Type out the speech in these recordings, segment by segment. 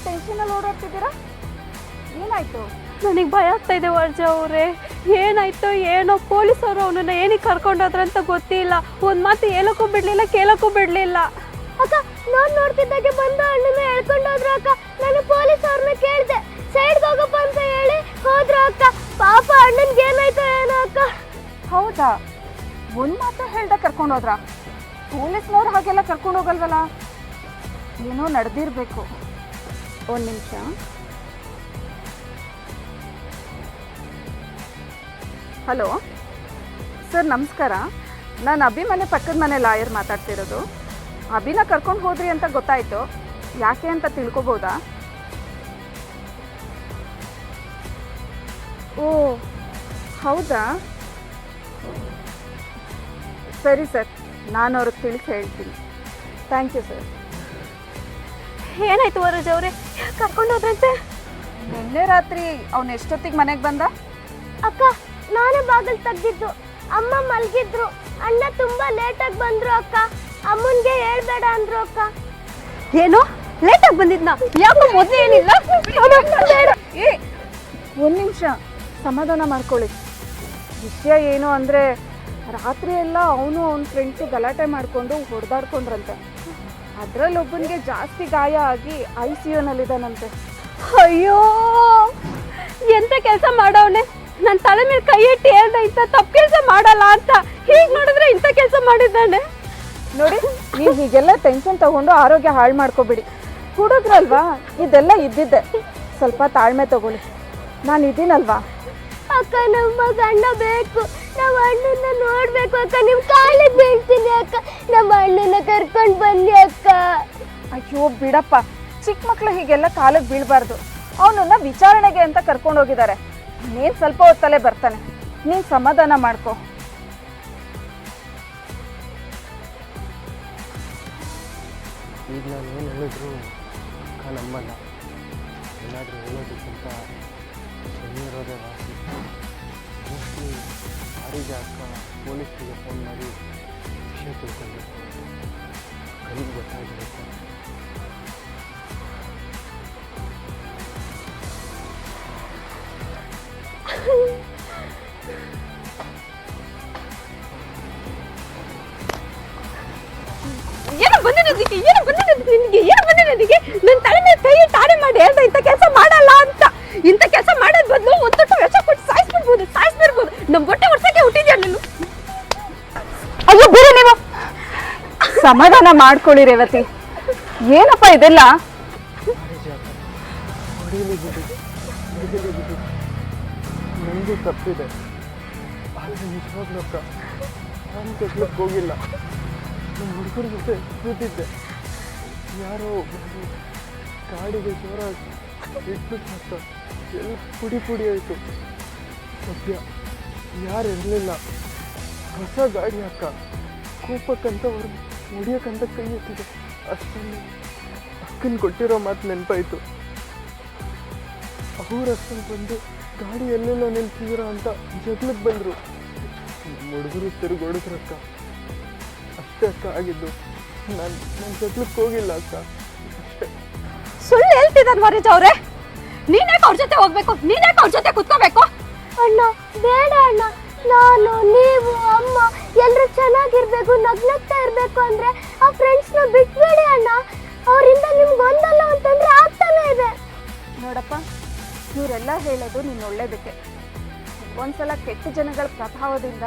ಟೆನ್ಷನಲ್ಲಿ ಓಡಾಡ್ತಿದ್ದೀರಾ? ಏನಾಯ್ತು? ನನಗೆ ಭಯ ಆಗ್ತಾ ಇದೆ ವರ್ಜ ಅವರೇ. ಏನಾಯ್ತೋ ಏನೋ, ಪೊಲೀಸವರು ಅವನನ್ನ ಏನಕ್ಕೆ ಕರ್ಕೊಂಡೋದ್ರ ಅಂತ ಗೊತ್ತಿಲ್ಲ. ಒಂದು ಮಾತು ಹೇಳಕ್ಕೂ ಬಿಡ್ಲಿಲ್ಲ, ಕೇಳಕ್ಕೂ ಬಿಡ್ಲಿಲ್ಲ. ಅಕ್ಕ, ನಾನು ನೋಡ್ತಿದ್ದಾಗೆ ಬಂದು ಅಣ್ಣನ ಹೇಳ್ಕೊಂಡೋದ್ರು ಅಕ್ಕ. ನಾನು ಪೊಲೀಸ್ ಅವ್ರನ್ನ ಕೇಳಿದೆ, ಸೈಡ್ಗೆ ಹೋಗಪ್ಪ ಅಂತ ಹೇಳಿ ಹೋದ್ರು ಅಕ್ಕ. ಪಾಪ ಅಣ್ಣನ್ಗೆ ಏನಾಯ್ತೋ ಏನೋ ಅಕ್ಕ. ಹೌದಾ? ಒಂದು ಮಾತು ಹೇಳ್ದೆ ಕರ್ಕೊಂಡೋದ್ರಾ? ಪೊಲೀಸ್ನವ್ರು ಹಾಗೆಲ್ಲ ಕರ್ಕೊಂಡು ಹೋಗಲ್ವಲ್ಲ? ಏನೋ ನಡೆದಿರ್ಬೇಕು. ಒಂದು ನಿಮಿಷ. ಹಲೋ ಸರ್, ನಮಸ್ಕಾರ. ನಾನು ಅಭಿ ಮನೆ ಪಕ್ಕದ ಮನೆ ಲಾಯರ್ ಮಾತಾಡ್ತಿರೋದು. ಅಭಿನ ಕರ್ಕೊಂಡು ಹೋದ್ರಿ ಅಂತ ಗೊತ್ತಾಯಿತು. ಯಾಕೆ ಅಂತ ತಿಳ್ಕೊಬೋದಾ? ಓ ಹೌದಾ, ಸರಿ ಸರ್, ನಾನು ಅವ್ರಿಗೆ ತಿಳಿಸಿ ಹೇಳ್ತೀನಿ. Thank you sir. ಏನಾಯ್ತು ವರಜ ಅವರೇ, ಕರ್ಕೊಂಡೋದ್ರಂತೆ? ನಿನ್ನೆ ರಾತ್ರಿ ಅವನು ಎಷ್ಟೊತ್ತಿಗೆ ಮನೆಗೆ ಬಂದ? ಅಕ್ಕ, ನಾನೇ ಬಾಗಿಲು ತೆಗ್ದಿದ್ದು. ಅಮ್ಮ ಮಲಗಿದ್ರು. ಅಣ್ಣ ತುಂಬಾ ಲೇಟಾಗಿ ಬಂದ್ರು ಅಕ್ಕ. ಅಮ್ಮನ್ಗೆ ಹೇಳ್ಬೇಡ ಅಂದ್ರು ಅಕ್ಕ. ಏನೋ ಲೇಟಾಗಿ ಬಂದಿದ್ನ? ಯಾಕೋ ಮೊದಲೇ ಏನಿಲ್ಲ? ಏ ಒಂದು ನಿಮಿಷ, ಸಮಾಧಾನ ಮಾಡ್ಕೊಳ್ಳಿ. ವಿಷಯ ಏನು ಅಂದರೆ, ರಾತ್ರಿ ಎಲ್ಲ ಅವನು ಅವನ ಫ್ರೆಂಡ್ಸು ಗಲಾಟೆ ಮಾಡಿಕೊಂಡು ಹೊಡೆದಾಡ್ಕೊಂಡ್ರಂತೆ. ಅದರಲ್ಲೊಬ್ಬನಿಗೆ ಜಾಸ್ತಿ ಗಾಯ ಆಗಿ ICUನಲ್ಲಿದ್ದಾನಂತೆ. ಅಯ್ಯೋ, ಎಂತ ಕೆಲಸ ಮಾಡವನೆ. ನನ್ನ ತಲೆ ಮೇಲೆ ಕೈ ಇಟ್ಟು ಹೇಳ್ದೆ ಇಂಥ ತಪ್ಪು ಕೆಲಸ ಮಾಡಲ್ಲ ಅಂತ. ಹೀಗೆ ನೋಡಿದ್ರೆ ಇಂಥ ಕೆಲಸ ಮಾಡಿದ್ದಾನೆ. ನೋಡಿ, ನೀವು ಹೀಗೆಲ್ಲ ಟೆನ್ಷನ್ ತಗೊಂಡು ಆರೋಗ್ಯ ಹಾಳು ಮಾಡ್ಕೋಬೇಡಿ. ಹುಡುಗ್ರಲ್ವಾ, ಇದೆಲ್ಲ ಇದ್ದಿದ್ದೆ. ಸ್ವಲ್ಪ ತಾಳ್ಮೆ ತಗೊಳ್ಳಿ, ನಾನು ಇದ್ದೀನಲ್ವಾ. ಅಕ್ಕ, ನಮ್ಮ ಅಣ್ಣ ಬೇಕು. ನಮ್ಮ ಅಣ್ಣನ ನೋಡ್ಬೇಕು ಅಕ್ಕ. ನಿಮ್ ಕಾಲಿಗೆ ಬೀಳ್ತೀನಿ ಅಕ್ಕ. ನಮ್ಮ ಅಣ್ಣನ ಕರ್ಕೊಂಡು ಬನ್ನಿ ಅಕ್ಕ. ಅಯ್ಯೋ ಬಿಡಪ್ಪ, ಚಿಕ್ಕ ಮಕ್ಳು ಹೀಗೆಲ್ಲ ಕಾಲಿಗೆ ಬೀಳಬಾರ್ದು. ಅವನನ್ನ ವಿಚಾರಣೆಗೆ ಅಂತ ಕರ್ಕೊಂಡು ಹೋಗಿದ್ದಾರೆ. ನೀನು ಸ್ವಲ್ಪ ಹೊತ್ತಲ್ಲೇ ಬರ್ತಾನೆ, ನೀನು ಸಮಾಧಾನ ಮಾಡ್ಕೊ. ಈಗ ನಾನು ಏನು ಹೇಳಿದ್ರು ಅಕ್ಕ ನಮ್ಮಲ್ಲ. ಏನಾದರೂ ಹೇಳೋದಕ್ಕಿಂತ ಸುಮ್ಮನಿರೋದೇ ವಾಸಿ. ಮೋಸ್ಟ್ಲಿ ಯಾರಿಗೆ ಅಕ್ಕ ಪೊಲೀಸ್ರಿಗೆ ಫೋನ್ ಮಾಡಿ ವಿಷಯ ತಿಳ್ಕೊಳ್ಬೇಕು. ಕಲಿಗೆ ಗೊತ್ತಾಗಿರುತ್ತೆ. ಏನು ಬಂದಿರೋದಕ್ಕೆ, ಏನು ಬಂದಿರೋದಕ್ಕೆ ನಿನಗೆ, ಏನು ಬಂದಿರೋದಕ್ಕೆ? ನನ್ನ ತಲೆ ಮೇಲೆ ಕೈ ತಾಡೆ ಮಾಡಿ ಹೇಳ್ದೆ ಇಂಥ ಕೆಲಸ ಮಾಡಲ್ಲ ಅಂತ. ಇಂಥ ಕೆಲಸ ಮಾಡೋದ್ ಬದಲು ಒಂದು ತೊಟ್ಟು ವೆಚ್ಚ ಕೊಟ್ಟು ಸಾಯಿಸ್ಬಿಡ್ಬೋದು. ನಮ್ಮ ಹೊಟ್ಟೆ ಹೊಡ್ಸಕ್ಕೆ ಹುಟ್ಟಿದ್ಯಾ ನೀನು? ಅಯ್ಯೋ ಬೇರೆ, ನೀವು ಸಮಾಧಾನ ಮಾಡ್ಕೊಳ್ಳಿ ರೇವತಿ. ಏನಪ್ಪ ಇದೆಲ್ಲ? ಹೊಡೀಲಿ ಬಿಡಿ, ನನಗೂ ತಪ್ಪಿದೆ. ಆದರೆ ನಿಜವಾಗ್ಲೂ ಅಕ್ಕ, ನಾನು ಕೆಟ್ಲಕ್ಕೆ ಹೋಗಿಲ್ಲ. ನಮ್ಮ ಹುಡುಗರ ಜೊತೆ ಕೂತಿದ್ದೆ. ಯಾರೋ ಒಬ್ಬರು ಗಾಡಿಗೆ ಜೋರಾಗಿ ಇಟ್ಬಿಟ್ಟು ಅಕ್ಕ, ಎಲ್ಲ ಪುಡಿ ಆಯಿತು. ಸದ್ಯ ಯಾರು ಇರಲಿಲ್ಲ. ಹೊಸ ಗಾಡಿ ಅಕ್ಕ, ಕೋಪಕ್ಕಂತ ಹೊಡಿಯೋಕ್ಕಂತ ಕೈ ಎತ್ತಿದೆ. ಅಷ್ಟರಲ್ಲಿ ಅಕ್ಕನ ಕೊಟ್ಟಿರೋ ಮಾತು ನೆನಪಾಯಿತು. ಅವರಷ್ಟನ್ನು ಬಂದು ಗಾಡಿ ಎಲ್ಲೆಲ್ಲ ನಿಲ್ಸಿದಿರೋ ಅಂತ ಜಗ್ಲಕ್ಕೆ ಬಂದರು. ನಮ್ಮ ಹುಡುಗರು ತಿರುಗೊಡಿದ್ರಕ್ಕ. ಅಷ್ಟೇ ಅಕ್ಕ ಆಗಿದ್ದು. ನಾನು ಜಗ್ಲಕ್ಕೆ ಹೋಗಿಲ್ಲ ಅಕ್ಕ, ಅಷ್ಟೇ. ಸುಳ್ಳು ಹೇಳ್ತಿದ್ದಾನೆ ವರಜ ಅವರೇ. ನೀನ್ಯಾಕೆ ಅವ್ರ ಜೊತೆ ಹೋಗ್ಬೇಕು? ನೀನ್ಯಾಕೆ ಅವ್ರ ಜೊತೆ ಕುತ್ಕೋಬೇಕು? ಅಣ್ಣ ಬೇಡ ಅಣ್ಣ. ನಾನು, ನೀವು, ಅಮ್ಮ ಎಲ್ಲರೂ ಚೆನ್ನಾಗಿರ್ಬೇಕು, ನಗ್ನಗ್ತಾ ಇರ್ಬೇಕು ಅಂದ್ರೆ ಆ ಫ್ರೆಂಡ್ಸ್ನ ಬಿಟ್ಬೇಡಿ ಅಣ್ಣ. ಅವರಿಂದ ನಿಮ್ಗೆ ಒಂದಲ್ಲ ಅಂತಂದ್ರೆ ಆಗ್ತಾನೆ ಇದೆ. ನೋಡಪ್ಪ, ಇವರೆಲ್ಲ ಹೇಳೋದು ನೀನು ಒಳ್ಳೇದಕ್ಕೆ. ಒಂದ್ಸಲ ಕೆಟ್ಟ ಜನಗಳ ಪ್ರಭಾವದಿಂದ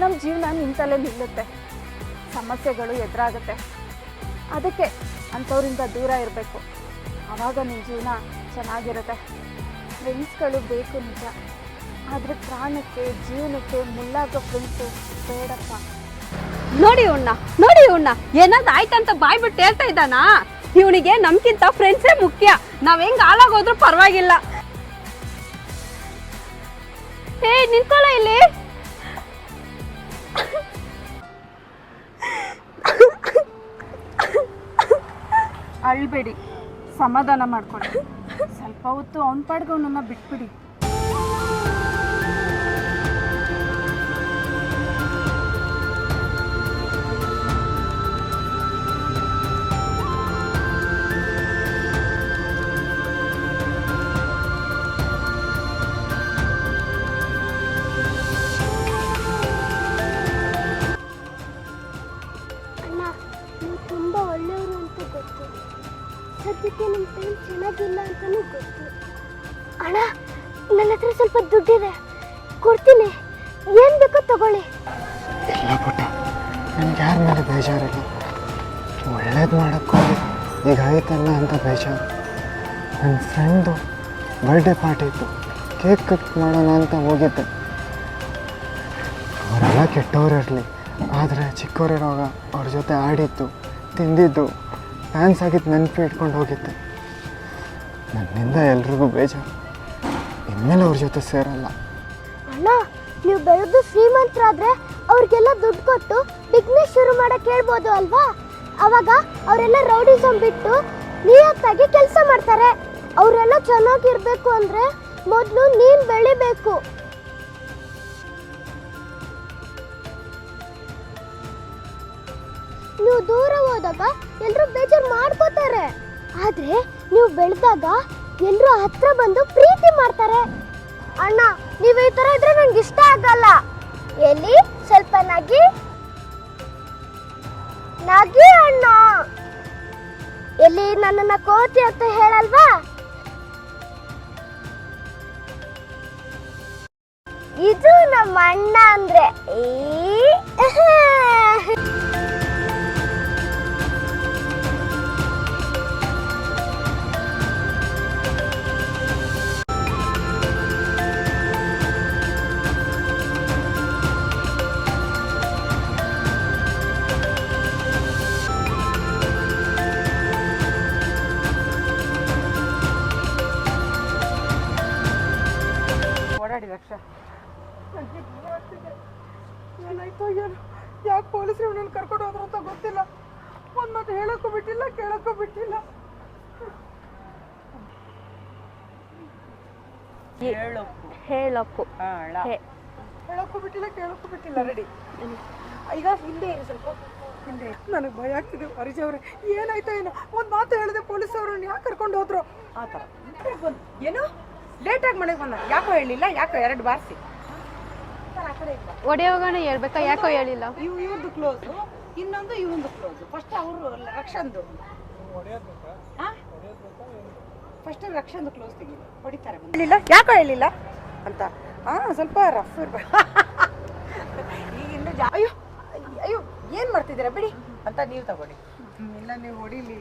ನಮ್ಮ ಜೀವನ ನಿಂತಲ್ಲೇ ನಿಲ್ಲುತ್ತೆ, ಸಮಸ್ಯೆಗಳು ಎದುರಾಗುತ್ತೆ. ಅದಕ್ಕೆ ಅಂಥವ್ರಿಂದ ದೂರ ಇರಬೇಕು. ಆವಾಗ ನಿಮ್ಮ ಜೀವನ ಚೆನ್ನಾಗಿರುತ್ತೆ. ಫ್ರೆಂಡ್ಸ್ಗಳು ಬೇಕು ನಿಜ, ಆದರೆ ಪ್ರಾಣಕ್ಕೆ ಜೀವನಕ್ಕೆ ಮುಳ್ಳಾಗೋ ಫ್ರೆಂಡ್ಸು ಬೇಡಪ್ಪ. ನೋಡಿ ಇವಣ್ಣ ಏನಾದ್ರು ಆಯ್ತಂತ ಬಾಯ್ ಬಿಟ್ಟು ಹೇಳ್ತಾ ಇದ್ದಾನಾ? ಇವನಿಗೆ ನಮ್ಗಿಂತ ಫ್ರೆಂಡ್ಸೇ ಮುಖ್ಯ. ನಾವ್ ಹೆಂಗ್ ಹಾಳಾಗೋದ್ರೂ ಪರವಾಗಿಲ್ಲ. ಏ ನಿಂತ್ಕೊಳ್ಳ ಇಲ್ಲಿ. ಅಳ್ಬೇಡಿ, ಸಮಾಧಾನ ಮಾಡ್ಕೊಳ್ಳಿ. ಸ್ವಲ್ಪ ಹೊತ್ತು ಅವನ ಪಾಡ್ಗೆ ಅವನನ್ನ ಬಿಟ್ಬಿಡಿ. ತಗೊಳ್ಳಿ. ಇಲ್ಲ ಪುಟ್ಟ, ನನಗೆ ಯಾರ ಮೇಲೆ ಬೇಜಾರಿಲ್ಲ. ಒಳ್ಳೇದು ಮಾಡೋಕ್ಕೋಗಿ ಈಗ ಆಯ್ತಲ್ಲ ಅಂತ ಬೇಜಾರು. ನನ್ನ ಫ್ರೆಂಡು ಬರ್ಡೇ ಪಾರ್ಟಿ ಇತ್ತು, ಕೇಕ್ ಕಟ್ ಮಾಡೋಣ ಅಂತ ಹೋಗಿದ್ದೆ. ಅವರೆಲ್ಲ ಕೆಟ್ಟವರಿರಲಿ, ಆದರೆ ಚಿಕ್ಕವರಿರುವಾಗ ಅವ್ರ ಜೊತೆ ಆಡಿದ್ದು, ತಿಂದಿದ್ದು, ಡ್ಯಾನ್ಸ್ ಆಗಿದ್ದು ನೆನಪು ಇಟ್ಕೊಂಡು ಹೋಗಿದ್ದೆ. ನನ್ನಿಂದ ಎಲ್ರಿಗೂ ಬೇಜಾರು. ಇನ್ಮೇಲೆ ಅವ್ರ ಜೊತೆ ಸೇರಲ್ಲ. ಅಣ್ಣ, ನೀವು ಬೆಳೆದು ಶ್ರೀಮಂತರಾದ್ರೆ ಅವ್ರಿಗೆಲ್ಲ ದುಡ್ಡು ಕೊಟ್ಟು ಬಿಸ್ನೆಸ್ ಶುರು ಮಾಡಕ್ಕೆ ಹೇಳ್ಬೋದು ಅಲ್ವಾ? ಅವಾಗ ಅವರೆಲ್ಲ ರೌಡಿಸಮ್ ಬಿಟ್ಟು ನಿಯತ್ತಾಗಿ ಕೆಲಸ ಮಾಡ್ತಾರೆ. ಅವರೆಲ್ಲ ಚೆನ್ನಾಗಿರ್ಬೇಕು ಅಂದ್ರೆ ಮೊದಲು ನೀನ್ ಬೆಳಿಬೇಕು. ನೀವು ದೂರ ಹೋದಾಗ ಎಲ್ಲರೂ ಬೇಜಾರು ಮಾಡ್ಕೋತಾರೆ, ಆದ್ರೆ ನೀವು ಬೆಳೆದಾಗ ಎಲ್ಲರೂ ಹತ್ರ ಬಂದು ಪ್ರೀತಿ ಮಾಡ್ತಾರೆ. ಅಣ್ಣ, ನೀವು ಈ ತರ ಇದ್ರೆ ನಂಗೆ ಇಷ್ಟ ಆಗಲ್ಲ. ಎಲ್ಲಿ ಸ್ವಲ್ಪ ನಗಿ ನಗಿ ಅಣ್ಣ. ಎಲ್ಲಿ ನನ್ನನ್ನ ಕೋತಿ ಅಂತ ಹೇಳಲ್ವಾ? ಇದು ನಮ್ಮ ಅಣ್ಣ ಅಂದ್ರೆ ಓಡಾಡಿ ರಕ್ಷಾ. ಏನಾಯ್ತೋ ಏನು, ಯಾಕೆ ಪೊಲೀಸರು ಇವನನ್ನು ಕರ್ಕೊಂಡು ಹೋದ್ರು ಅಂತ ಗೊತ್ತಿಲ್ಲ. ಒಂದು ಮಾತು ಹೇಳೋಕ್ಕೂ ಬಿಟ್ಟಿಲ್ಲ, ಕೇಳೋಕ್ಕೂ ಬಿಟ್ಟಿಲ್ಲ. ಹೇಳಕ್ಕು ಹೇಳೋಕ್ಕೂ ಬಿಟ್ಟಿಲ್ಲ, ಕೇಳೋಕ್ಕೂ ಬಿಟ್ಟಿಲ್ಲ. ರೆಡಿ. ಈಗ ಹಿಂದೆ ಸ್ವಲ್ಪ ಹಿಂದೆ. ನನಗೆ ಭಯ ಆಗ್ತಿದೆ ಹರೀಶ್ ಅವರೇ, ಏನಾಯ್ತೋ ಏನೋ. ಒಂದು ಮಾತು ಹೇಳಿದೆ ಪೊಲೀಸವ್ರನ್ನ ಯಾಕೆ ಕರ್ಕೊಂಡು ಹೋದ್ರು ಆ ಥರ. ಏನು ಲೇಟಾಗಿ ಮನೆಗೆ ಬಂದ, ಯಾಕೋ ಹೇಳಿಲ್ಲ, ಯಾಕೋ ಎರಡು ಬಾರಿಸಿ ಒಡೆಯೋಗಣ ಹೇಳ್ಬೇಕಾ, ಯಾಕೋ ಹೇಳಿಲ್ಲ. ಇವ್ರದ್ದು ಕ್ಲೋಸು, ಇನ್ನೊಂದು ಇವಂದು ಕ್ಲೋಸು. ಫಸ್ಟ್ ಅವರು ರಕ್ಷನ್ದು, ಫಸ್ಟ್ ರಕ್ಷನ್ದು ಕ್ಲೋಸ್ ತೆಗೀಲಿ, ಹೊಡಿತಾರೆ. ಹೇಳಿಲ್ಲ, ಯಾಕೋ ಹೇಳಿಲ್ಲ ಅಂತ. ಸ್ವಲ್ಪ ರಫ್ ಇರ್ಬೇಕು. ಈಗಿಂದ ಅಯ್ಯೋ ಅಯ್ಯೋ ಏನು ಮಾಡ್ತಿದ್ದೀರಾ ಬಿಡಿ ಅಂತ ನೀವು ತಗೊಳ್ಳಿ. ಇಲ್ಲ ನೀವು ಹೊಡಿಲಿ.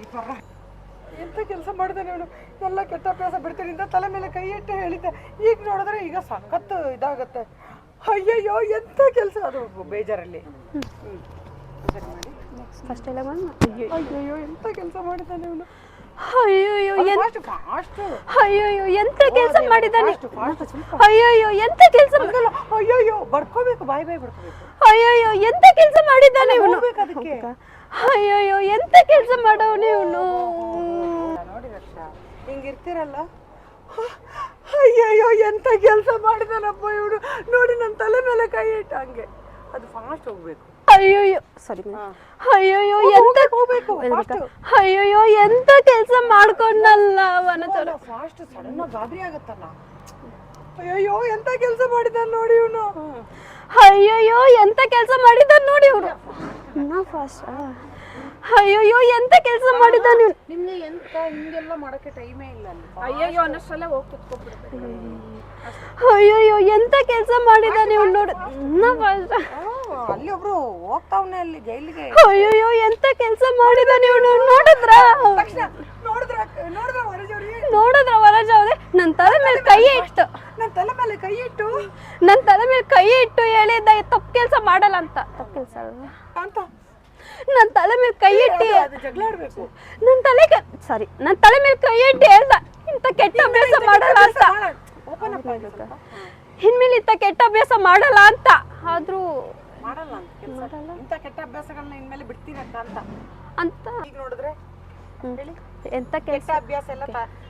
ಎಂಥ ಕೆಲಸ ಮಾಡಿದೆ ನೀನು. ಎಲ್ಲ ಕೆಟ್ಟ ಅಭ್ಯಾಸ ಬಿಡ್ತೀನಿ ಅಂತ ತಲೆ ಮೇಲೆ ಕೈ ಇಟ್ಟು ಹೇಳಿದ್ದೆ. ಈಗ ನೋಡಿದ್ರೆ ಈಗ ಸಖತ್ತು ಇದಾಗತ್ತೆ. ಅಯ್ಯಯ್ಯೋ ಎಂಥ ಕೆಲಸ ಅದು ಬೇಜಾರಲ್ಲಿ. ಫಸ್ಟ್ ಎಲ್ಲ ಅಯ್ಯಯ್ಯೋ ಎಂಥ ಕೆಲಸ ಮಾಡಿದ್ದಾನೆ ಇವನು. ಅಯ್ಯೋ ಫಾಸ್ಟ್. ಅಯ್ಯೋ ಎಂತ ಕೆಲಸ ಮಾಡಿದ್ದಾನೆ. ಅಯ್ಯೋ ಎಂತ ಕೆಲಸ. ಅಯ್ಯಯ್ಯೋ ಬಡ್ಕೋಬೇಕು, ಬಾಯಿ ಬಡ್ಕೋಬೇಕು. ಅಯ್ಯೋ ಎಂತ ಕೆಲಸ ಮಾಡಿದ್ದಾನೆ ಇವನು. ಅದಕ್ಕೆ ಅಯ್ಯೋ ಎಂತ ಕೆಲಸ ಮಾಡವನು ಇವನು. ನೋಡಿ ರಕ್ಷಾ, ಹಿಂಗಿರ್ತೀರಲ್ಲ. ಅಯ್ಯಯ್ಯೋ ಎಂತ ಕೆಲಸ ಮಾಡಿದಾನಪ್ಪ ಇವನು. ನೋಡಿ ನನ್ನ ತಲೆ ಮೇಲೆ ಕೈ ಇಟ್ಟ ಹಂಗೆ. ಅದು ಫಾಸ್ಟ್ ಹೋಗ್ಬೇಕು. ಅಯ್ಯೋ ಸಾರಿ. ಅಯ್ಯೋ ಎಂತ ಹೋಗ್ಬೇಕು. ಅಯ್ಯೋ ಎಂತ ಕೆಲಸ ಮಾಡ್ಕೊಂಡಲ್ಲ ಅವನ. ಫಾಸ್ಟ್ ಸಡನ್ ಗಾಬರಿ ಆಗತ್ತಲ್ಲ. ಅಯ್ಯೋ ಎಂತ ಕೆಲಸ ಮಾಡಿದಾನ ನೋಡಿ ಇವನು. ಅಯ್ಯೋ ಎಂತ ಕೆಲಸ ಮಾಡಿದ್ದಾನೆ ನೋಡಿ ಇವನು. ಫಾಸ್ಟ್. ಅಯ್ಯೋ ಎಂತ ಕೆಲಸ ಮಾಡಿದ್ದಾನೆ ಇವನು. ನಿಮ್ಗೆ ಎಂತ ಹಿಂಗೆಲ್ಲ ಮಾಡಕ್ಕೆ ಟೈಮೇ ಇಲ್ಲ. ಅಯ್ಯಯ್ಯೋ ಅನ್ನಷ್ಟಲ್ಲೇ ಹೋಗಿ ಕುತ್ಕೊಬಿಡ್ತಾರೆ. ಅಯ್ಯೋ ಎಂತ ಕೆಲಸ ಮಾಡಿದ್ದಾನೆ ಇವನು ನೋಡಿ. ಅಲ್ಲಿ ಒಬ್ರು ಹೋಗ್ತಾವನೆ ಅಲ್ಲಿ ಜೈಲಿಗೆ. ಅಯ್ಯೋ ಎಂತ ಕೆಲಸ ಮಾಡಿದ್ದಾನೆ ಇವನು. ನೋಡಿದ್ರ ವರಜ ಅವ್ರೆ ನನ್ನ ತಲೆ ಮೇಲೆ ಕೈ ಇಟ್ಟು. ನನ್ನ ತಲೆ ಮೇಲೆ ಕೈ ಇಟ್ಟು ನನ್ನ ತಲೆ ಮೇಲೆ ಕೈ ಇಟ್ಟು ಹೇಳಿದ್ದ ತಪ್ಪು ಕೆಲಸ ಮಾಡಲ್ಲ ಅಂತ. ತಪ್ಪು ಕೆಲಸ ಅಂತ ನನ್ನ ತಲೆ ಮೇಲೆ ಕೈ ಇಟ್ಟು ಜಗಳ ಆಡ್ಬೇಕು. ನನ್ನ ತಲೆ ಮೇಲೆ ಕೈ ಇಟ್ಟು ಹೇಳ್ದ ಇಂಥ ಕೆಟ್ಟ ಅಭ್ಯಾಸ ಮಾಡಲ್ಲ ಅಂತ. ಇನ್ಮೇಲೆ ಇಂಥ ಕೆಟ್ಟ ಅಭ್ಯಾಸ ಮಾಡಲ್ಲ ಅಂತ. ಆದ್ರೂ ಮಾಡಲ್ಲ ಇಂಥ ಕೆಟ್ಟ ಅಭ್ಯಾಸಗಳನ್ನ ಇನ್ಮೇಲೆ ಬಿಡ್ತೀನಿ ಅಂತ ಈಗ ನೋಡಿದ್ರೆ ಹೇಳಿ. ಎಂತ ಕೆಟ್ಟ ಅಭ್ಯಾಸ ಎಲ್ಲ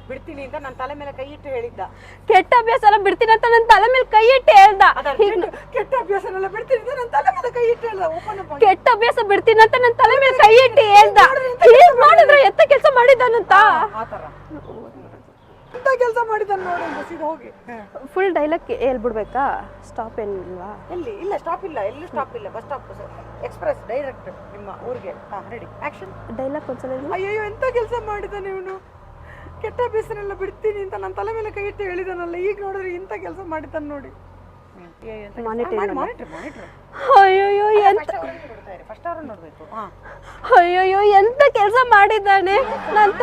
ಬಿಡ್ತೀನಿ ಅಂತ ನನ್ನ ತಲೆ ಮೇಲೆ ಕೈ ಇಟ್ಟು ಹೇಳಿದ್ದ. ಕೆಟ್ಟ ಅಭ್ಯಾಸ ಎಲ್ಲ ಬಿಡ್ತೀನಿ ಅಂತ ನನ್ನ ತಲೆ ಮೇಲೆ ಕೈ ಇಟ್ಟು ಹೇಳ್ದ. ಕೆಟ್ಟ ಅಭ್ಯಾಸನೆಲ್ಲ ಬಿಡ್ತೀನಿ ಅಂತ ನನ್ನ ತಲೆ ಮೇಲೆ ಕೈ ಇಟ್ಟು ಹೇಳ್ದ. ಕೆಟ್ಟ ಅಭ್ಯಾಸ ಬಿಡ್ತೀನಿ ಅಂತ ನನ್ನ ತಲೆ ಮೇಲೆ ಕೈ ಇಟ್ಟು ಹೇಳ್ದ. ನೋಡಿದ್ರೆ ಎಂತ ಕೆಲಸ ಮಾಡಿದಾನಂತ. ಆತರ ಎಂತ ಕೆಲಸ ಮಾಡಿದಾನ ನೋಡಿ. ಸೀದಾ ಹೋಗಿ ಫುಲ್ ಡೈಲಾಗ್ ಹೇಳ್ಬಿಡ್ಬೇಕಾ? ಸ್ಟಾಪ್ ಏನಿಲ್ವಾ? ಎಲ್ಲಿ? ಇಲ್ಲ ಸ್ಟಾಪ್ ಇಲ್ಲ, ಎಲ್ಲೂ ಸ್ಟಾಪ್ ಇಲ್ಲ. ಬಸ್ ಸ್ಟಾಪ್ ಎಕ್ಸ್ಪ್ರೆಸ್ ಡೈರೆಕ್ಟ್ ನಿಮ್ಮ ಊರಿಗೆ. Ready action. ಡೈಲಾಗ್ ಒಂದ್ಸಲ. ಅಯ್ಯೋ ಎಂತ ಕೆಲಸ ಮಾಡಿದಾನೆ ಇವನು. ಕೆಟ್ಟ ಅಭ್ಯಾಸನೆಲ್ಲ ಬಿಡ್ತೀನಿ ಅಂತ ನನ್ನ ತಲೆ ಮೇಲೆ ಕೈ ಇಟ್ಟು ಹೇಳಿದಾನಲ್ಲ. ಈಗ ನೋಡಿದ್ರೆ ಇಂಥ ಕೆಲಸ ಮಾಡಿದ್ದಾನೆ ನೋಡಿ. ಅಯ್ಯೋ ಎಂತ ಅಯ್ಯೋ ಎಂತ ಕೆಲಸ ಮಾಡಿದ್ದಾನೆ ನಂತ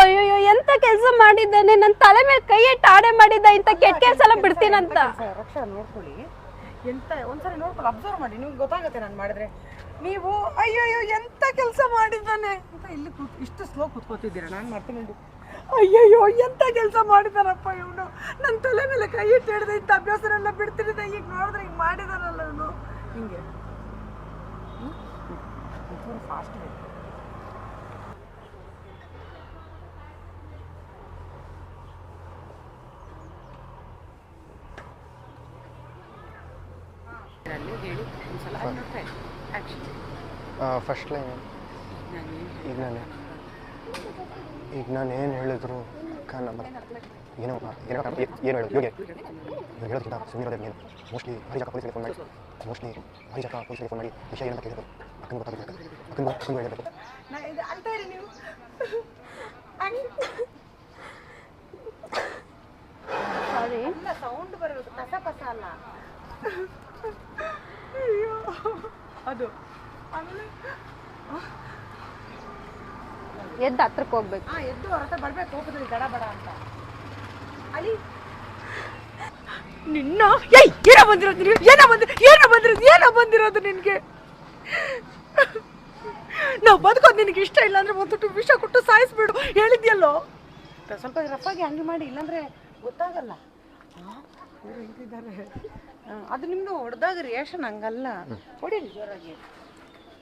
ಅಯ್ಯೋ ಎಂತ ಕೆಲಸ ಮಾಡಿದ್ದಾನೆ, ನನ್ನ ತಲೆ ಮೇಲೆ ಕೈ ಇಟ್ಟು ಆಣೆ ಮಾಡಿದ್ದ ಇಂತ ಕೆಟ್ಟ ಕೆಲಸ ಎಲ್ಲ ಬಿಡ್ತೀನಂತ. ರಕ್ಷಾ ನೋಡ್ಕೊಳ್ಳಿ, ಎಂತ ಒಂದ್ಸರಿ ನೋಡ್ಕೊಳ್ಳಿ, ಅಬ್ಸರ್ವ್ ಮಾಡಿ, ನಿಮ್ಗೆ ಗೊತ್ತಾಗುತ್ತೆ ನಾನು ಮಾಡಿದ್ರೆ. ನೀವು ಅಯ್ಯೋ ಎಂತ ಕೆಲಸ ಮಾಡಿದ್ದಾನೆ ಅಂತ ಇಲ್ಲಿ ಇಷ್ಟು ಸ್ಲೋ ಕೂತ್ಕೋತಿದ್ದೀರಾ, ನಾನು ಮಾಡ್ತೀನಿ. ಅಯ್ಯಯ್ಯೋ ಎಂತ ಕೆಲಸ ಮಾಡಿದಾನಪ್ಪ ಇವನು, ನನ್ನ ತಲೆ ಮೇಲೆ ಕೈ ಇಟ್ಟು ಹಿಡಿದ ಇಂಥ ಅಭ್ಯಾಸನೆಲ್ಲ ಬಿಡ್ತಿದ್ದೆ, ಈಗ ನೋಡಿದ್ರೆ ಹಿಂಗೆ ಮಾಡಿದಾನಲ್ಲ ಇವನು. ಹಿಂಗೆ ಫಾಸ್ಟ್ ಹೇಳಿ ಒಂದ್ಸಲ ಫಸ್ಟ್ ಲೈನ್ ಈಗ ನಾನು ಏನು ಹೇಳಿದ್ರು ಅಕ್ಕ ನಮ್ಮ ಏನೋ ಹೇಳೋದು ಯೋಗೆ ಹೇಳೋದಕ್ಕಿಂತ ಸುಮ್ಮನೆ ಏನು ಮೋಸ್ಟ್ಲಿ ಹರಿಜಾಕ ಪೊಲೀಸ್ಗೆ ಫೋನ್ ಮಾಡಿ ವಿಷಯ ಏನಂತ ಕೇಳಿದ್ರು ಅಕ್ಕನ ಗೊತ್ತಾಗಬೇಕು, ಅಕ್ಕನ ಹೇಳಬೇಕು ಅಂತ ಹೇಳಿ ನೀವು ಅಲ್ಲ ಸೌಂಡ್ ಬರೋದು ಕಸ ಕಸ ಅಲ್ಲ ಅಯ್ಯೋ ಅದು ಆಮೇಲೆ ಎದ್ದು ಹತ್ರಕ್ಕೆ ಹೋಗ್ಬೇಕು. ಎದ್ದು ಹೊರತ ಬರ್ಬೇಕು ಕೋಪದಲ್ಲಿ ಗಡ ಬಡ ಅಂತ ಅಲ್ಲಿ ನಿನ್ನ ಏನೋ ಬಂದಿರೋದು ನಿನ್ಗೆ ನಾವು ಬದುಕೋದು ನಿನಗೆ ಇಷ್ಟ ಇಲ್ಲ ಅಂದ್ರೆ ಒಂದು ವಿಷ ಕೊಟ್ಟು ಸಾಯಿಸ್ಬಿಡು ಹೇಳಿದ್ಯಲ್ಲೋ. ಸ್ವಲ್ಪ ರಫಾಗಿ ಹಂಗೆ ಮಾಡಿ, ಇಲ್ಲಾಂದ್ರೆ ಗೊತ್ತಾಗಲ್ಲ. ಅದು ನಿಮ್ದು ಹೊಡೆದಾಗ ರಿಯಾಕ್ಷನ್ ಹಂಗಲ್ಲ, ಹೊಡೀರಿ ಜೋರಾಗಿ,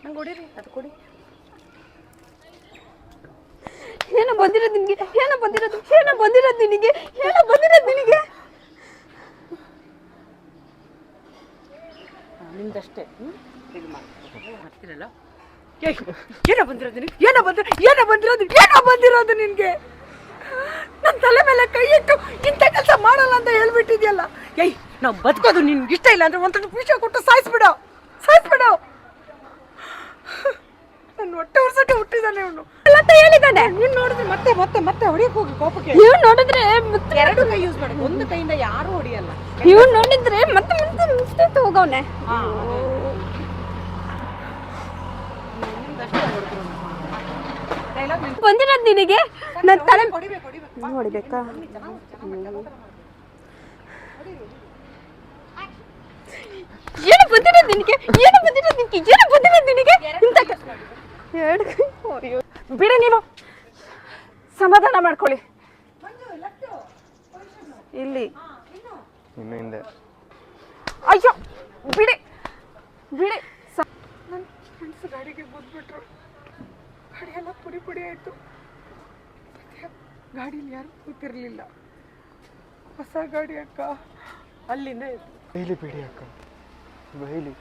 ನಂಗೆ ಹೊಡೀರಿ, ಅದು ಕೊಡಿ. ಏನೋ ಬಂದಿರೋದು ನಿನಗೆ ನಿಮ್ದಷ್ಟೇ ಮಾಡ್ತಿರಲ್ಲ. ಏನೋ ಬಂದಿರೋದು ನಿನ್ಗೆ, ನನ್ನ ತಲೆ ಮೇಲೆ ಕೈ ಇಟ್ಟು ಇಂಥ ಕೆಲಸ ಮಾಡಲ್ಲ ಅಂತ ಹೇಳ್ಬಿಟ್ಟಿದ್ಯಲ್ಲ. ನಾವು ಬದುಕೋದು ನಿನ್ಗೆ ಇಷ್ಟ ಇಲ್ಲ ಅಂದ್ರೆ ಒಂದು ವಿಷಯ ಕೊಟ್ಟು ಸಾಯಿಸ್ಬಿಡು. ನನ್ನ ಹೊಟ್ಟೆ ಹೊರ್ಸಕ್ಕೆ ಹುಟ್ಟಿದಾನೆ ಇವನು ಅಂತ ಹೇಳಿದ್ದಾನೆ. ನೀನು ನೋಡಿದ್ರೆ ಮತ್ತೆ ಮತ್ತೆ ಮತ್ತೆ ಹೊಡಿಯಕ್ಕೆ ಹೋಗಿ ಕೋಪಕ್ಕೆ. ನೀವು ನೋಡಿದ್ರೆ ಎರಡು ಕೈ ಯೂಸ್ ಮಾಡಿ, ಒಂದು ಕೈಯಿಂದ ಯಾರು ಹೊಡಿಯಲ್ಲ. ನೀವು ನೋಡಿದ್ರೆ ಮತ್ತೆ ಹೋಗವನೆ. ಬಂದಿರೋದು ನಿನಗೆ ನನ್ನ ತಲೆ ಹೊಡಿಬೇಕಾ? ಏನು ಬಂದಿರೋದು ನಿನಗೆ ಬಿಡಿ, ನೀವು ಸಮಾಧಾನ ಮಾಡ್ಕೊಳ್ಳಿ. ಇಲ್ಲಿ ಇನ್ನು ಹಿಂದೆ ಅಯ್ಯೋ ಬಿಡಿ ನನ್ನ ಫ್ರೆಂಡ್ಸ್ ಗಾಡಿಗೆ ಬಂದ್ಬಿಟ್ರು, ಗಾಡಿ ಎಲ್ಲ ಪುಡಿ ಆಯಿತು. ಗಾಡೀಲಿ ಯಾರು ಕೂತಿರ್ಲಿಲ್ಲ, ಹೊಸ ಗಾಡಿ ಅಕ್ಕ. ಅಲ್ಲಿಂದ ಬೈಲಿ ಬಿಡಿ ಅಕ್ಕ, ಬೈಲಿ.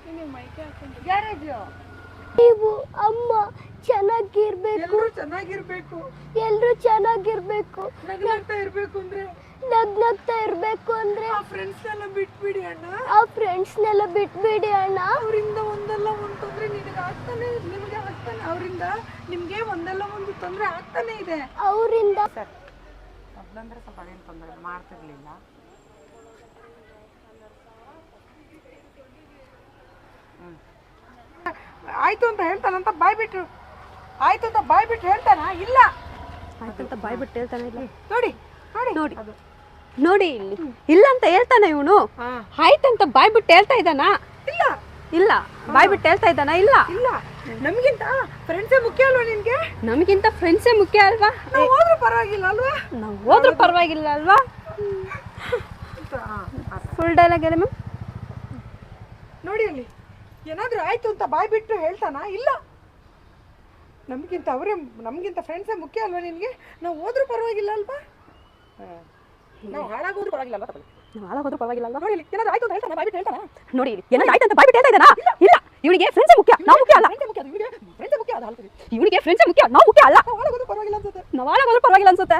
ಗ್ಯಾರೇಜು ನೀವು ಅಮ್ಮ ಚೆನ್ನಾಗಿರ್ಬೇಕು, ಎಲ್ಲರೂ ಚೆನ್ನಾಗಿರ್ಬೇಕು, ಎಲ್ರು ಚೆನ್ನಾಗಿರ್ಬೇಕು, ನಗ್ನಗ್ತಾ ಇರ್ಬೇಕು ಅಂದ್ರೆ ನಗ್ನಗ್ತಾ ಇರ್ಬೇಕು ಅಂದ್ರೆ ಆ ಫ್ರೆಂಡ್ಸ್ನೆಲ್ಲ ಬಿಟ್ಬಿಡಿ ಅಣ್ಣ. ಅವರಿಂದ ಒಂದಲ್ಲ ಒಂದು ತೊಂದರೆ ನಿಮಗೆ ಆಗ್ತಾನೆ, ಅವರಿಂದ ನಿಮಗೆ ಒಂದಲ್ಲ ಒಂದು ತೊಂದರೆ ಆಗ್ತಾನೆ ಇದೆ. ಅವರಿಂದ ಸರ್ ಮೊದಲಂದ್ರೆ ಸ್ವಲ್ಪ ಅದೇನು ತೊಂದರೆ ಮಾಡ್ತಿರ್ಲಿಲ್ಲ. ಆಯ್ತು ಅಂತ ಹೇಳ್ತಾನಂತ ಬಾಯ್ಬಿಟ್ಟು ಹೇಳ್ತಾನ? ಇಲ್ಲ ಆಯ್ತಂತ ಬಾಯ್ಬಿಟ್ಟು ಹೇಳ್ತಾನೆ. ಇಲ್ಲ ನೋಡಿ ನೋಡಿ ಇಲ್ಲಿ ಇಲ್ಲ ಅಂತ ಹೇಳ್ತಾನೆ ಇವನು. ಆಯ್ತಂತ ಬಾಯ್ಬಿಟ್ಟು ಹೇಳ್ತಾ ಇದ್ದಾನ? ಇಲ್ಲ ಬಾಯ್ಬಿಟ್ಟು ಹೇಳ್ತಾ ಇದ್ದಾನ? ಇಲ್ಲ ನಮಗಿಂತ ಫ್ರೆಂಡ್ಸೇ ಮುಖ್ಯ ಅಲ್ವಾ ನಿನ್ಗೆ? ನಮಗಿಂತ ಫ್ರೆಂಡ್ಸೇ ಮುಖ್ಯ ಅಲ್ವಾ? ನಾವು ಹೋದ್ರೂ ಪರವಾಗಿಲ್ಲ ಅಲ್ವಾ? ನಾವು ಹೋದ್ರೂ ಪರವಾಗಿಲ್ಲ ಅಲ್ವಾ? ಫುಲ್ ಡೈಲಾಗ್ ಹೇಳಿ ಮ್ಯಾಮ್. ನೋಡಿ ಅಲ್ಲಿ ಏನಾದ್ರೂ ಆಯ್ತು ಅಂತ ಬಾಯ್ ಬಿಟ್ಟು ಹೇಳ್ತಾನ? ಇಲ್ಲ, ನಮಗಿಂತ ಫ್ರೆಂಡ್ಸೇ ಮುಖ್ಯ ಅಲ್ವಾ ನಿನ್ಗೆ? ನಾವು ಹೋದ್ರೂ ಪರವಾಗಿಲ್ಲ ಅಲ್ವಾ? ನಾವು ಹಾಳಾಗೋದ್ರೂ ಪರವಾಗಿಲ್ಲ ಅಲ್ವಾ? ನೋಡಿ ಏನಾದ್ರೂ ಆಯ್ತು ಅಂತ ಹೇಳ್ತಾನ, ಬಾಯ್ ಬಿಟ್ಟು ಹೇಳ್ತಾನ? ನೋಡಿ ಏನಾದ್ರು ಆಯ್ತು ಅಂತ ಬಾಯ್ಬಿಟ್ಟು ಹೇಳ್ತಾ ಇದ್ದಾನ? ಇಲ್ಲ, ಇವನಿಗೆ ಫ್ರೆಂಡ್ಸೇ ಮುಖ್ಯ, ನಾವು ಮುಖ್ಯ ಅಲ್ಲ. ಇವನಿಗೆ ಫ್ರೆಂಡ್ಸೇ ಮುಖ್ಯ, ನಾವು ಮುಖ್ಯ ಅಲ್ಲ. ನಾವು ಹಾಳಾಗೋದ್ರೂ ಪರವಾಗಿಲ್ಲ ಅನ್ಸುತ್ತೆ. ನಾವು ಹಾಳಾಗೋದ್ರೂ ಪರವಾಗಿಲ್ಲ ಅನ್ಸುತ್ತೆ.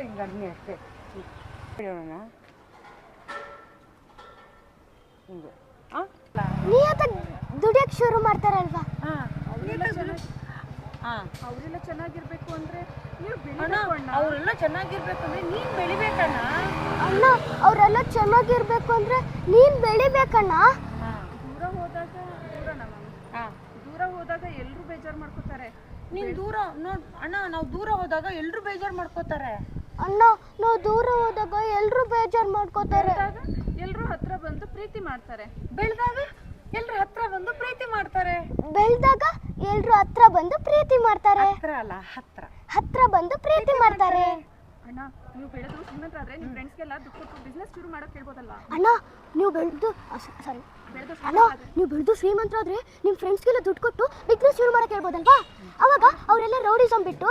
ಹಿಂಗನ್ನಿ ಅಷ್ಟೇ. ಹೇಳೋಣ ನಿಯತ್ತಾಗಿ ದುಡಿಯಕ್ಕೆ ಶುರು ಮಾಡ್ತಾರಲ್ವಾ? ಹಾಂ ಅವರೆಲ್ಲ ಚೆನ್ನಾಗಿರ್ಬೇಕು ಅಂದ್ರೆ ನೀವು ಅಣ್ಣ ಬೆಳಿಬೇಕು ಅಣ್ಣ. ಅವರೆಲ್ಲ ಚೆನ್ನಾಗಿರ್ಬೇಕು ಅಂದ್ರೆ ನೀನು ಬೆಳಿಬೇಕಣ್ಣ. ಅಣ್ಣ ಅವರೆಲ್ಲ ಚೆನ್ನಾಗಿರ್ಬೇಕು ಅಂದ್ರೆ ನೀನ್ ಬೆಳಿಬೇಕಣ್ಣ. ಹಾಂ ದೂರ ಹೋದಾಗ ದೂರನ ಮ್ಯಾಮ್, ಹಾಂ ದೂರ ಹೋದಾಗ ಎಲ್ಲರೂ ಬೇಜಾರು ಮಾಡ್ಕೋತಾರೆ. ನೀನು ದೂರ ನೋಡ್ ಅಣ್ಣ, ನಾವು ದೂರ ಹೋದಾಗ ಎಲ್ಲರೂ ಬೇಜಾರು ಮಾಡ್ಕೋತಾರೆ. ಅಣ್ಣ ನಾವು ದೂರ ಹೋದಾಗ ಎಲ್ರು ಬೇಜಾರ್ ಮಾಡ್ಕೋತಾರೆ. ಎಲ್ಲರೂ ಹತ್ರ ಬಂದು ಪ್ರೀತಿ ಮಾಡ್ತಾರೆ. ಬೆಳೆದಾಗ ಎಲ್ಲರೂ ಹತ್ರ ಬಂದು ಪ್ರೀತಿ ಮಾಡ್ತಾರೆ. ಬೆಳ್ದಾಗ ಎಲ್ರು ಹತ್ರ ಬಂದು ಪ್ರೀತಿ ಮಾಡ್ತಾರೆ. ಹತ್ರ ಅಲ್ಲ, ಹತ್ರ. ಹತ್ರ ಬಂದು ಪ್ರೀತಿ ಮಾಡ್ತಾರೆ. ಅಣ್ಣ ನೀವು ಬೆಳೆದು ಶ್ರೀಮಂತರಾದ್ರೆ ನಿಮ್ಮ ಫ್ರೆಂಡ್ಸ್ಗೆಲ್ಲ ದುಡ್ಡು ಕೊಟ್ಟು ಬಿಸ್ನೆಸ್ ಶುರು ಮಾಡೋಕೆ ಹೇಳ್ಬೋದಲ್ಲ. ಅಣ್ಣ ನೀವು ಬೆಳೆದು ಸಾರಿ ಬೆಳೆದು ಅಣ್ಣ ನೀವು ಬೆಳೆದು ಶ್ರೀಮಂತರಾದ್ರೆ ನಿಮ್ಮ ಫ್ರೆಂಡ್ಸ್ಗೆಲ್ಲ ದುಡ್ಡು ಕೊಟ್ಟು ಬಿಸ್ನೆಸ್ ಶುರು ಮಾಡಕ್ಕೆ ಹೇಳ್ಬೋದಲ್ವಾ? ಅವಾಗ ಅವರೆಲ್ಲ ರೌಡಿಸಮ್ ಬಿಟ್ಟು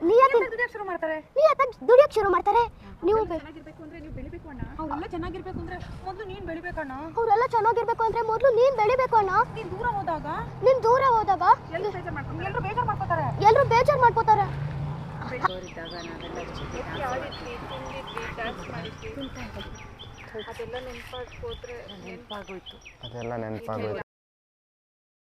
ದುಡಿಯೋಕೆ ಶುರು ಮಾಡ್ತಾರೆ. ನಿಯತ್ತಾಗಿ ದುಡಿಯಕ್ಕೆ ಶುರು ಮಾಡ್ತಾರೆ. ನೀವು ಚೆನ್ನಾಗಿರ್ಬೇಕು ಅಂದ್ರೆ ನೀವು ಬೆಳಿಬೇಕು ಅಣ್ಣ. ಅವರೆಲ್ಲ ಚೆನ್ನಾಗಿರ್ಬೇಕು ಅಂದ್ರೆ ಮೊದಲು ನೀನು ಬೆಳಿಬೇಕಣ್ಣ. ಅವರೆಲ್ಲ ಚೆನ್ನಾಗಿರ್ಬೇಕು ಅಂದ್ರೆ ಮೊದಲು ನೀನ್ ಬೆಳಿಬೇಕು ಅಣ್ಣ. ನೀನು ದೂರ ಹೋದಾಗ ನೀನ್ ದೂರ ಹೋದಾಗ ಎಲ್ಲರೂ ಬೇಜಾರು ಮಾಡ್ಕೊಂಡು ಎಲ್ಲರೂ ಬೇಜಾರು ಮಾಡ್ಕೋತಾರೆ. ಎಲ್ರು ಬೇಜಾರ್ ಮಾಡ್ಕೋತಾರೆ. ಅದೆಲ್ಲ ನೆನಪಾಗಿ ಹೋದ್ರೆ ನೆನಪಾಗೋಯ್ತು. ಅದೆಲ್ಲ ನೆನಪಾಗೋಯ್ತು.